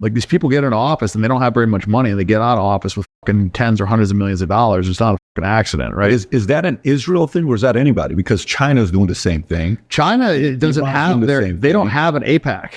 Like these people get into office and they don't have very much money and they get out of office with fucking tens or hundreds of millions of dollars. It's not a fucking accident, right? Is that an Israel thing or is that anybody? Because China's doing the same thing. China doesn't have they don't have an AIPAC.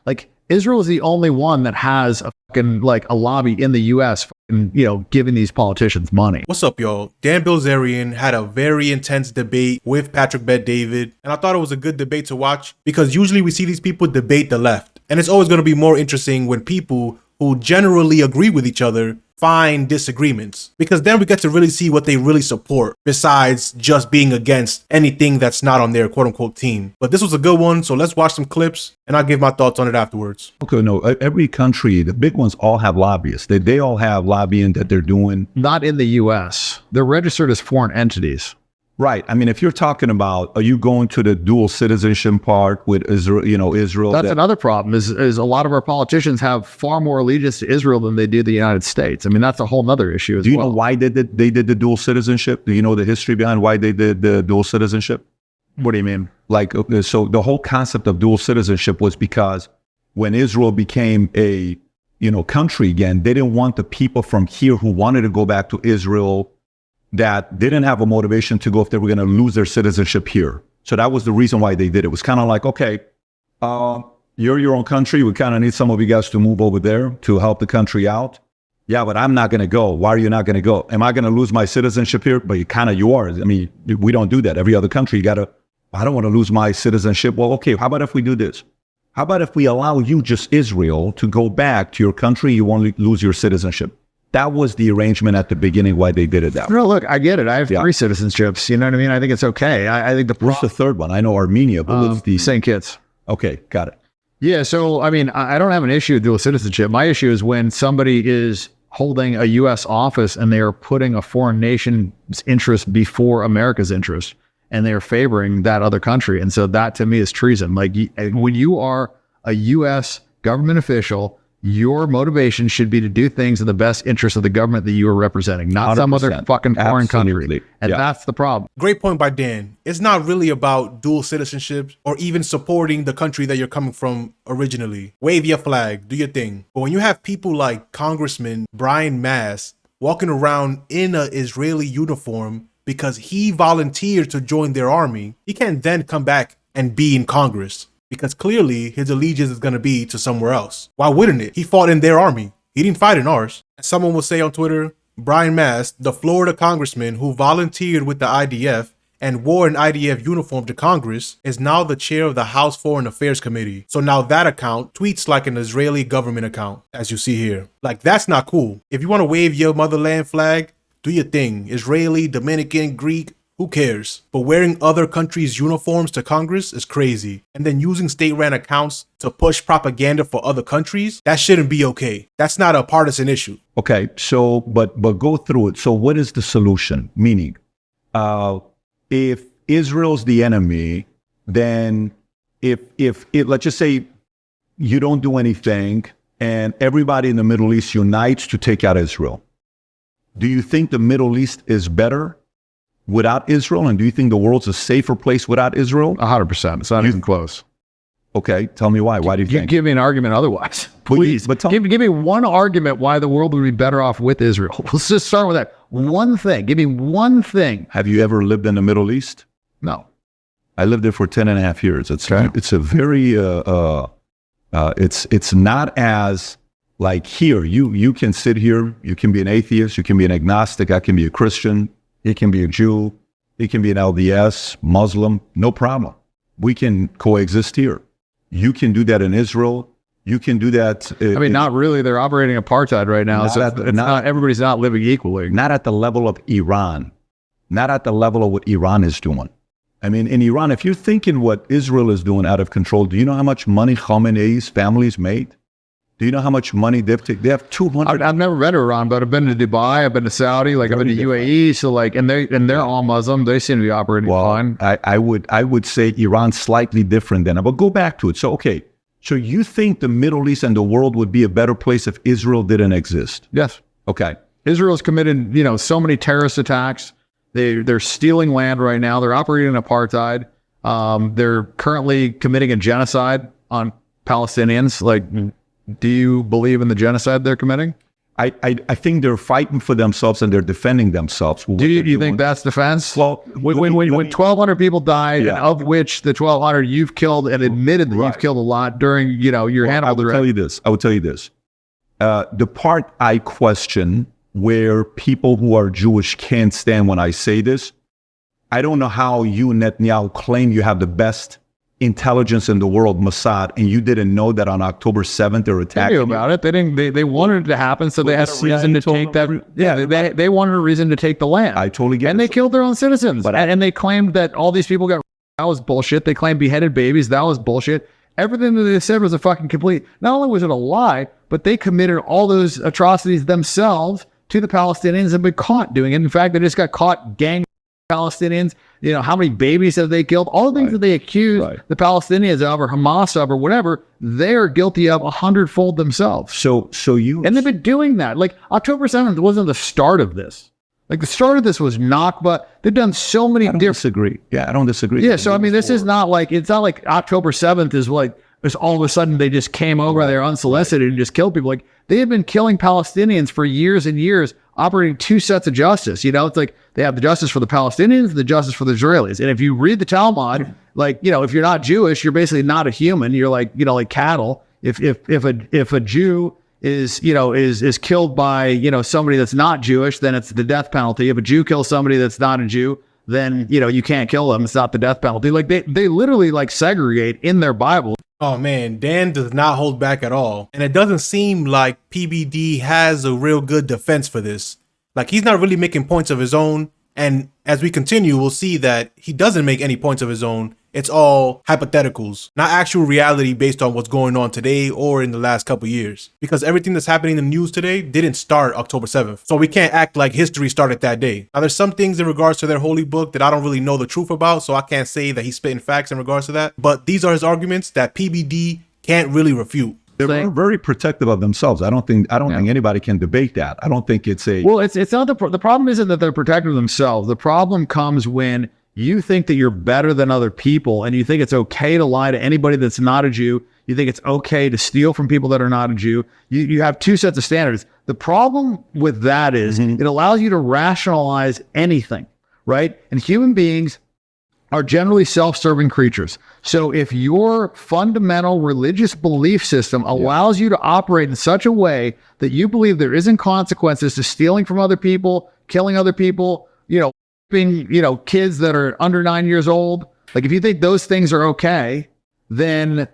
Like Israel is the only one that has a fucking like a lobby in the US fucking, giving these politicians money. What's up, y'all? Dan Bilzerian had a very intense debate with Patrick Bet-David, and I thought it was a good debate to watch because usually we see these people debate the left, and it's always going to be more interesting when people who generally agree with each other find disagreements, because then we get to really see what they really support besides just being against anything that's not on their quote unquote team. But this was a good one, so let's watch some clips and I'll give my thoughts on it afterwards. Okay, no, every country, the big ones all have lobbyists. They all have lobbying that they're doing. Not in the US. They're registered as foreign entities. Right. I mean, if you're talking about, are you going to the dual citizenship part with Israel, Israel? That's another problem is a lot of our politicians have far more allegiance to Israel than they do the United States. I mean, that's a whole nother issue as well. Do you know why they did the dual citizenship? Do you know the history behind why they did the dual citizenship? What do you mean? Like, so the whole concept of dual citizenship was because when Israel became a, country again, they didn't want the people from here who wanted to go back to Israel that didn't have a motivation to go if they were going to lose their citizenship here. So that was the reason why they did it. It was kind of like, okay, you're your own country. We kind of need some of you guys to move over there to help the country out. Yeah, but I'm not going to go. Why are you not going to go? Am I going to lose my citizenship here? But you are. I mean, we don't do that. Every other country, I don't want to lose my citizenship. Well, okay, how about if we do this? How about if we allow you, just Israel, to go back to your country, you won't lose your citizenship? That was the arrangement at the beginning why they did it that way. No, look, I get it. I have 3 citizenships. You know what I mean? I think it's okay. I think what's the third one? I know Armenia, but what's the St. Kitts. Okay, got it. Yeah, so I mean, I don't have an issue with dual citizenship. My issue is when somebody is holding a U.S. office and they are putting a foreign nation's interest before America's interest, and they are favoring that other country. And so that to me is treason. Like when you are a U.S. government official, your motivation should be to do things in the best interest of the government that you are representing, not 100%. Some other fucking foreign country. And that's the problem. Great point by Dan. It's not really about dual citizenship or even supporting the country that you're coming from originally. Wave your flag, do your thing. But when you have people like Congressman Brian Mast walking around in an Israeli uniform because he volunteered to join their army, he can't then come back and be in Congress, because clearly his allegiance is going to be to somewhere else. Why wouldn't it? He fought in their army. He didn't fight in ours. And someone will say on Twitter, Brian Mast, the Florida congressman who volunteered with the IDF and wore an IDF uniform to Congress, is now the chair of the House Foreign Affairs Committee. So now that account tweets like an Israeli government account, as you see here. Like, that's not cool. If you want to wave your motherland flag, do your thing. Israeli, Dominican, Greek, who cares? But wearing other countries' uniforms to Congress is crazy. And then using state-ran accounts to push propaganda for other countries, that shouldn't be okay. That's not a partisan issue. Okay, so, but go through it. So what is the solution? Meaning, if Israel's the enemy, then if let's just say you don't do anything and everybody in the Middle East unites to take out Israel, do you think the Middle East is better without Israel? And do you think the world's a safer place without Israel? 100%. It's not even close. Okay, tell me why. Why do you think? Give me an argument otherwise, please. But give me one argument why the world would be better off with Israel. Let's just start with that. One thing. Give me one thing. Have you ever lived in the Middle East? No. I lived there for 10 and a half years. It's a very, it's not as like here. You can sit here, you can be an atheist, you can be an agnostic, I can be a Christian, he can be a Jew, he can be an LDS, Muslim, no problem. We can coexist here. You can do that in Israel. You can do that. I mean, not really. They're operating apartheid right now. So everybody's not living equally. Not at the level of Iran. Not at the level of what Iran is doing. I mean, in Iran, if you're thinking what Israel is doing out of control, do you know how much money Khamenei's family's made? Do you know how much money they have 200? I've never been to Iran, but I've been to Dubai, I've been to Saudi, I've been to UAE. So and they're all Muslim. They seem to be operating fine. I would say Iran's slightly different than, but go back to it. So, okay. So you think the Middle East and the world would be a better place if Israel didn't exist? Yes. Okay. Israel's committed, so many terrorist attacks. They're stealing land right now. They're operating in apartheid. They're currently committing a genocide on Palestinians. Do you believe in the genocide they're committing? I think they're fighting for themselves and they're defending themselves. Do you think that's defense? Well, when 1,200 people died, and of which the 1,200 you've killed and admitted that you've killed a lot during, your Hannibal. I will tell you this. The part I question where people who are Jewish can't stand when I say this, I don't know how you, Netanyahu, claim you have the best intelligence in the world, Mossad, and you didn't know that on October 7th they're attacking. They knew about it. They didn't. They wanted it to happen, so they had a reason to take that. Yeah, they wanted a reason to take the land. I totally get it. And they killed their own citizens. And they claimed that all these people got. That was bullshit. They claimed beheaded babies. That was bullshit. Everything that they said was a fucking complete. Not only was it a lie, but they committed all those atrocities themselves to the Palestinians and been caught doing it. In fact, they just got caught gang Palestinians. How many babies have they killed? All the things that they accuse the Palestinians of or Hamas of or whatever, they're guilty of 100-fold themselves. And they've been doing that. Like October 7th wasn't the start of this. Like the start of this was Nakba. They've done so many different. Disagree. Yeah, I don't disagree. Yeah, so I mean, this is not like, it's not like October 7th is like, it's all of a sudden they just came over there unsolicited and just killed people. Like they had been killing Palestinians for years and years, operating two sets of justice. It's like they have the justice for the Palestinians and the justice for the Israelis. And if you read the Talmud, like, if you're not Jewish, you're basically not a human. You're like, like cattle. If a Jew is killed by, somebody that's not Jewish, then it's the death penalty. If a Jew kills somebody that's not a Jew, then, you can't kill them. It's not the death penalty. Like they literally like segregate in their Bible. Oh man, Dan does not hold back at all. And it doesn't seem like PBD has a real good defense for this. Like he's not really making points of his own. And as we continue, we'll see that he doesn't make any points of his own. It's all hypotheticals, not actual reality based on what's going on today or in the last couple years. Because everything that's happening in the news today didn't start October 7th. So we can't act like history started that day. Now there's some things in regards to their holy book that I don't really know the truth about, so I can't say that he's spitting facts in regards to that. But these are his arguments that PBD can't really refute. They're very protective of themselves. I don't think anybody can debate that. I don't think it's a... Well, it's not the problem isn't that they're protective of themselves. The problem comes when you think that you're better than other people and you think it's okay to lie to anybody that's not a Jew. You think it's okay to steal from people that are not a Jew. You have two sets of standards. The problem with that is it allows you to rationalize anything, right? And human beings are generally self-serving creatures. So if your fundamental religious belief system allows you to operate in such a way that you believe there isn't consequences to stealing from other people, killing other people, being, kids that are under 9 years old, like if you think those things are okay, then,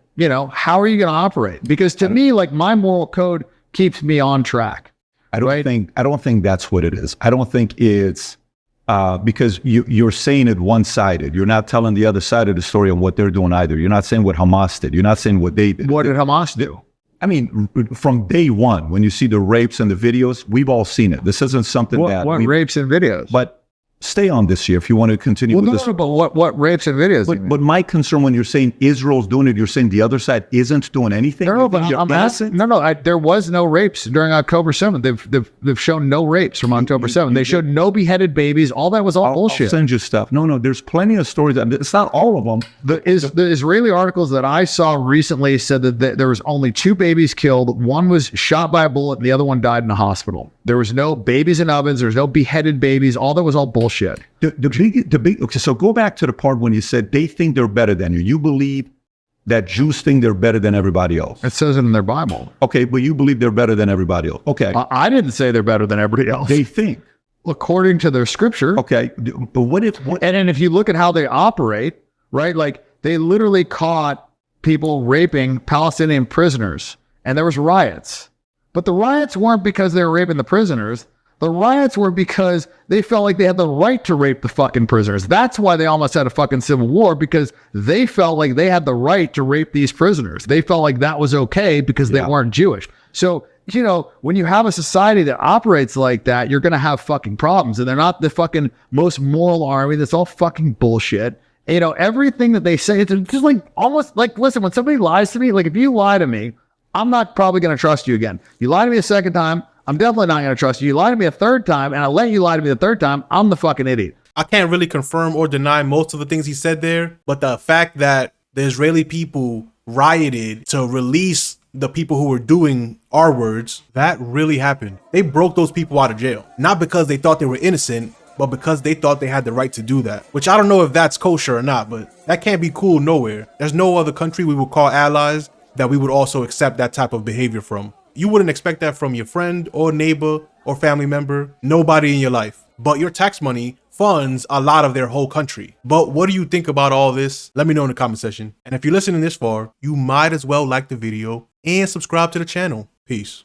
how are you going to operate? Because to me, like my moral code keeps me on track. I don't think that's what it is. I don't think it's because you're saying it one-sided. You're not telling the other side of the story on what they're doing either. You're not saying what Hamas did. You're not saying what they did. What did Hamas do? I mean, from day one, when you see the rapes and the videos, we've all seen it. This isn't something what rapes and videos? But stay on this here if you want to continue with this. But what rapes and videos? But my concern when you're saying Israel's doing it, you're saying the other side isn't doing anything? No, but I'm asking. There was no rapes during October 7th. They've shown no rapes from October 7th. They showed no beheaded babies. All that was all bullshit. I'll send you stuff. No, there's plenty of stories. It's not all of them. The Israeli articles that I saw recently said that there was only 2 babies killed. One was shot by a bullet and the other one died in a hospital. There was no babies in ovens. There's no beheaded babies. All that was all bullshit. Okay, so go back to the part when you said they think they're better than you. You believe that Jews think they're better than everybody else. It says it in their Bible. Okay, but you believe they're better than everybody else. Okay. I didn't say they're better than everybody else. They think. According to their scripture. Okay, but what if... And if you look at how they operate, right, like they literally caught people raping Palestinian prisoners and there was riots. But the riots weren't because they were raping the prisoners. The riots were because they felt like they had the right to rape the fucking prisoners. That's why they almost had a fucking civil war, because they felt like they had the right to rape these prisoners. They felt like that was okay because they weren't Jewish. So, when you have a society that operates like that, you're going to have fucking problems. And they're not the fucking most moral army. That's all fucking bullshit. Everything that they say, it's just like almost like, listen, when somebody lies to me, like if you lie to me, I'm not probably going to trust you again. You lie to me a second time, I'm definitely not going to trust you. You lie to me a third time, and I let you lie to me the third time, I'm the fucking idiot. I can't really confirm or deny most of the things he said there, but the fact that the Israeli people rioted to release the people who were doing R words, that really happened. They broke those people out of jail, not because they thought they were innocent, but because they thought they had the right to do that. Which I don't know if that's kosher or not, but that can't be cool nowhere. There's no other country we would call allies that we would also accept that type of behavior from. You wouldn't expect that from your friend or neighbor or family member, nobody in your life. But your tax money funds a lot of their whole country. But what do you think about all this? Let me know in the comment section. And if you're listening this far, you might as well like the video and subscribe to the channel. Peace.